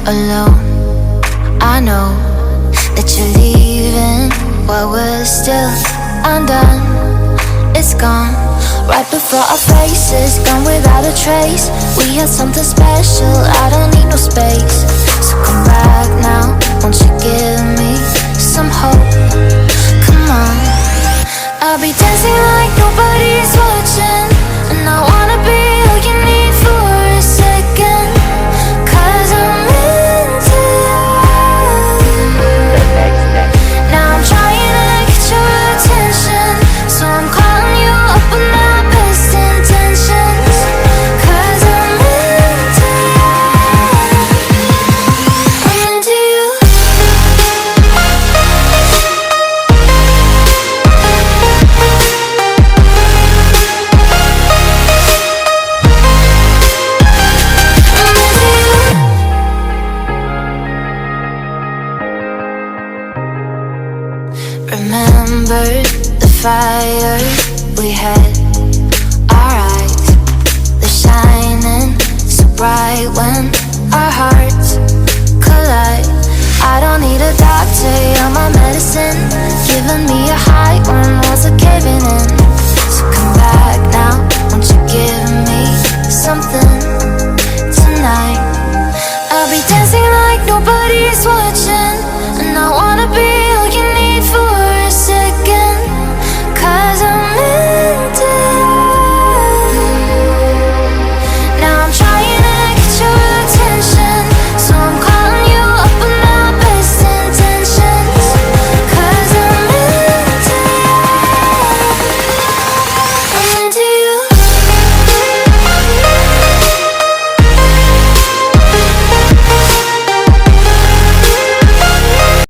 alone. I know that you're leaving while we're still undone. It's gone right before our faces, gone without a trace. We had something special, I don't need no space. So come back now, won't you give me some hope? Come on, I'll be dancing like nobody's watching, and I wanna be all you need for a second, 'cause I'm into you. Now I'm trying to get your attention, so I'm calling you up with my best intentions, 'cause I'm into you. I'm into you. Remember the fire we had, our eyes, they're shining so bright when our hearts collide. I don't need a doctor, you're my medicine, giving me a high when walls are caving in. So come back now, won't you give me something?